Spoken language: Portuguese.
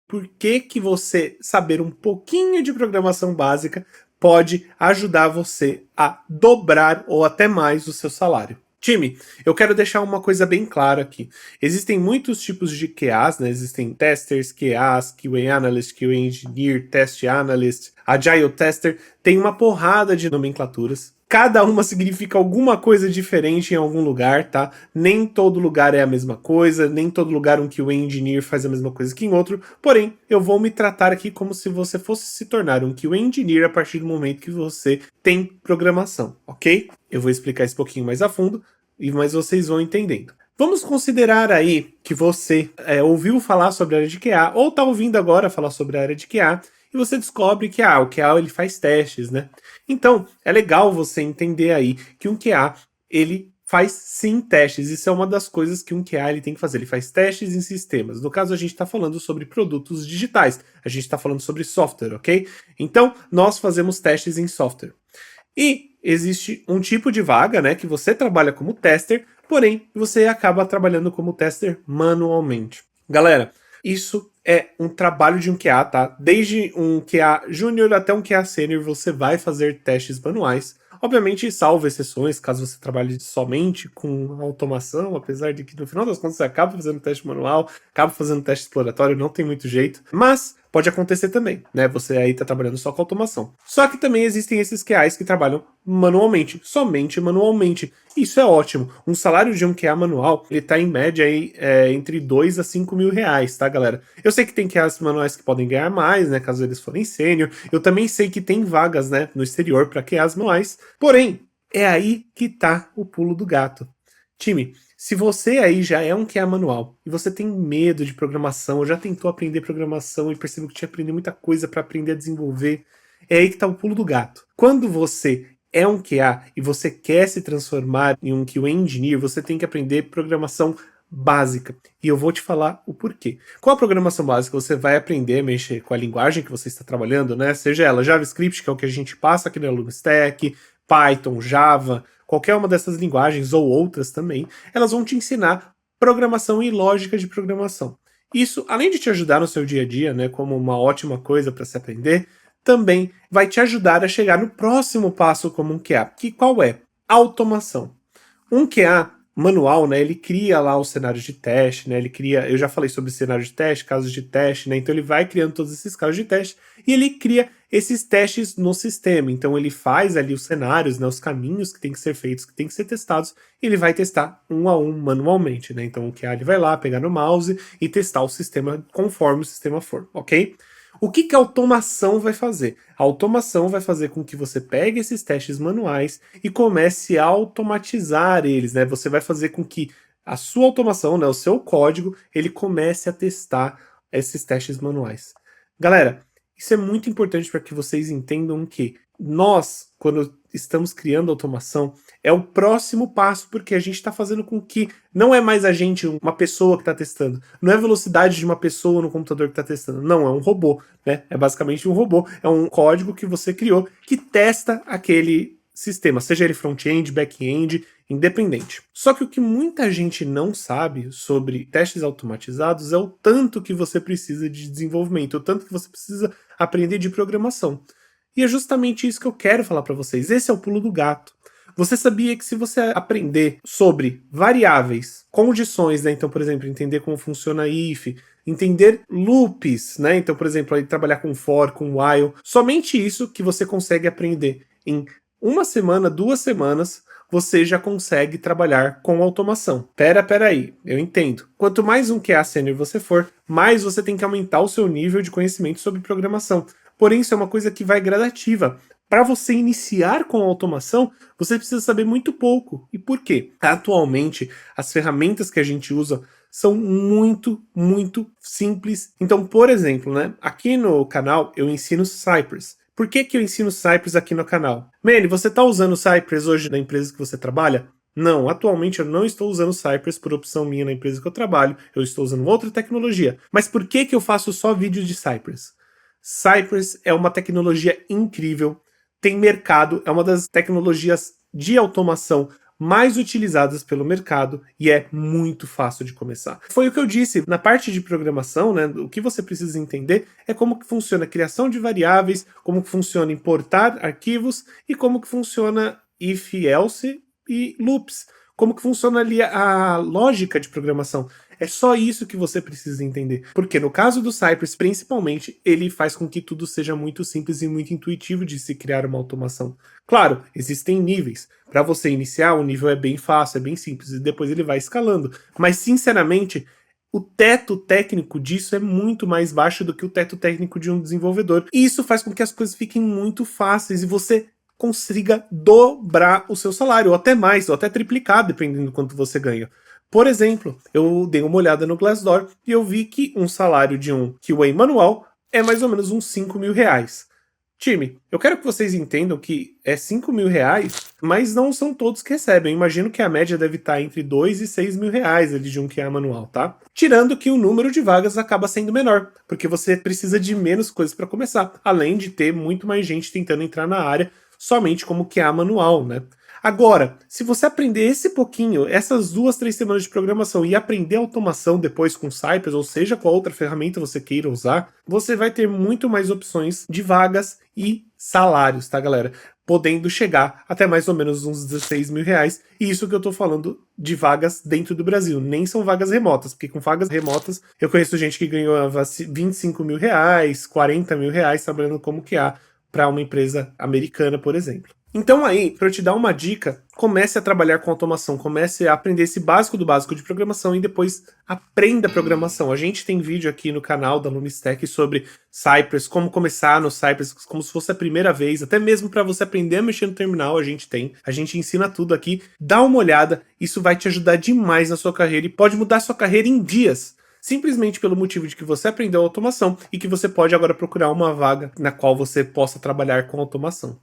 por que que você saber um pouquinho de programação básica pode ajudar você a dobrar ou até mais o seu salário. Time, eu quero deixar uma coisa bem clara aqui. Existem muitos tipos de QAs, né? Existem testers, QAs, QA Analyst, QA Engineer, Test Analyst, Agile Tester. Tem uma porrada de nomenclaturas. Cada uma significa alguma coisa diferente em algum lugar, tá? Nem todo lugar é a mesma coisa, nem todo lugar um QA Engineer faz a mesma coisa que em outro. Porém, eu vou me tratar aqui como se você fosse se tornar um QA Engineer a partir do momento que você tem programação, ok? Eu vou explicar isso um pouquinho mais a fundo, mas vocês vão entendendo. Vamos considerar aí que você ouviu falar sobre a área de QA, ou está ouvindo agora falar sobre a área de QA, e você descobre que o QA ele faz testes, né? Então, é legal você entender aí que um QA, ele faz sim testes. Isso é uma das coisas que um QA ele tem que fazer. Ele faz testes em sistemas. No caso, a gente está falando sobre produtos digitais. A gente está falando sobre software, ok? Então, nós fazemos testes em software. E existe um tipo de vaga, né, que você trabalha como tester, porém, você acaba trabalhando como tester manualmente. Galera, isso é um trabalho de um QA, tá? Desde um QA júnior até um QA sênior, você vai fazer testes manuais. Obviamente, salvo exceções, caso você trabalhe somente com automação, apesar de que no final das contas você acaba fazendo teste manual, acaba fazendo teste exploratório, não tem muito jeito. Mas pode acontecer também, né? Você aí tá trabalhando só com automação. Só que também existem esses QAs que trabalham manualmente, somente manualmente. Isso é ótimo. Um salário de um QA manual, ele tá em média aí entre 2 a 5 mil reais, tá, galera? Eu sei que tem QAs manuais que podem ganhar mais, né, caso eles forem sênior. Eu também sei que tem vagas, né, no exterior para QAs manuais. Porém, é aí que tá o pulo do gato. Time, se você aí já é um QA manual e você tem medo de programação, ou já tentou aprender programação e percebeu que tinha que aprender muita coisa para aprender a desenvolver, é aí que tá o pulo do gato. Quando você é um QA e você quer se transformar em um QA Engineer, você tem que aprender programação básica. E eu vou te falar o porquê. Com a programação básica, você vai aprender a mexer com a linguagem que você está trabalhando, né? Seja ela JavaScript, que é o que a gente passa aqui no Aluno Stack, Python, Java, qualquer uma dessas linguagens ou outras também, elas vão te ensinar programação e lógica de programação. Isso, além de te ajudar no seu dia a dia, né, como uma ótima coisa para se aprender, também vai te ajudar a chegar no próximo passo como um QA, que qual é? Automação. Um QA manual, né, ele cria lá os cenários de teste, né, ele cria, eu já falei sobre cenário de teste, casos de teste, né, então ele vai criando todos esses casos de teste e ele cria esses testes no sistema, então ele faz ali os cenários, né, os caminhos que tem que ser feitos, que tem que ser testados, e ele vai testar um a um manualmente, né, então o QA ele vai lá, pegar no mouse e testar o sistema conforme o sistema for, ok? O que a automação vai fazer? A automação vai fazer com que você pegue esses testes manuais e comece a automatizar eles, né? Você vai fazer com que a sua automação, né, o seu código, ele comece a testar esses testes manuais. Galera, isso é muito importante para que vocês entendam que nós, quando estamos criando automação, é o próximo passo, porque a gente está fazendo com que não é mais a gente, uma pessoa que está testando, não é a velocidade de uma pessoa no computador que está testando, não, é um robô, né? É basicamente um robô, é um código que você criou que testa aquele sistema, seja ele front-end, back-end, independente. Só que o que muita gente não sabe sobre testes automatizados é o tanto que você precisa de desenvolvimento, o tanto que você precisa aprender de programação. E é justamente isso que eu quero falar para vocês. Esse é o pulo do gato. Você sabia que se você aprender sobre variáveis, condições, né? Então, por exemplo, entender como funciona if, entender loops, né? Então, por exemplo, aí, trabalhar com for, com while, somente isso que você consegue aprender em uma semana, 2 semanas, você já consegue trabalhar com automação. Pera aí, eu entendo. Quanto mais um QA sênior você for, mais você tem que aumentar o seu nível de conhecimento sobre programação. Porém, isso é uma coisa que vai gradativa. Para você iniciar com a automação, você precisa saber muito pouco. E por quê? Atualmente, as ferramentas que a gente usa são muito, muito simples. Então, por exemplo, né, aqui no canal eu ensino Cypress. Por que eu ensino Cypress aqui no canal? Manny, você está usando Cypress hoje na empresa que você trabalha? Não, atualmente eu não estou usando Cypress por opção minha na empresa que eu trabalho, eu estou usando outra tecnologia. Mas por que eu faço só vídeos de Cypress? Cypress é uma tecnologia incrível, tem mercado, é uma das tecnologias de automação mais utilizadas pelo mercado e é muito fácil de começar. Foi o que eu disse, na parte de programação, né, o que você precisa entender é como que funciona a criação de variáveis, como que funciona importar arquivos e como que funciona if, else e loops, como que funciona ali a lógica de programação. É só isso que você precisa entender. Porque no caso do Cypress, principalmente, ele faz com que tudo seja muito simples e muito intuitivo de se criar uma automação. Claro, existem níveis. Para você iniciar, o nível é bem fácil, é bem simples, e depois ele vai escalando. Mas, sinceramente, o teto técnico disso é muito mais baixo do que o teto técnico de um desenvolvedor. E isso faz com que as coisas fiquem muito fáceis e você consiga dobrar o seu salário, ou até mais, ou até triplicar, dependendo do quanto você ganha. Por exemplo, eu dei uma olhada no Glassdoor e eu vi que um salário de um QA manual é mais ou menos uns 5 mil reais. Time, eu quero que vocês entendam que é 5 mil reais, mas não são todos que recebem. Eu imagino que a média deve estar entre 2 e 6 mil reais ali de um QA manual, tá? Tirando que o número de vagas acaba sendo menor, porque você precisa de menos coisas para começar, além de ter muito mais gente tentando entrar na área somente como QA manual, né? Agora, se você aprender esse pouquinho, essas 2, 3 semanas de programação e aprender automação depois com Cypress, ou seja, qual outra ferramenta você queira usar, você vai ter muito mais opções de vagas e salários, tá, galera? Podendo chegar até mais ou menos uns 16 mil reais. E isso que eu tô falando de vagas dentro do Brasil, nem são vagas remotas, porque com vagas remotas eu conheço gente que ganhou 25 mil reais, 40 mil reais trabalhando como QA para uma empresa americana, por exemplo. Então aí, para eu te dar uma dica, comece a trabalhar com automação, comece a aprender esse básico do básico de programação e depois aprenda programação. A gente tem vídeo aqui no canal da Lunistec sobre Cypress, como começar no Cypress, como se fosse a primeira vez, até mesmo para você aprender a mexer no terminal, a gente ensina tudo aqui. Dá uma olhada, isso vai te ajudar demais na sua carreira e pode mudar a sua carreira em dias. Simplesmente pelo motivo de que você aprendeu automação e que você pode agora procurar uma vaga na qual você possa trabalhar com automação.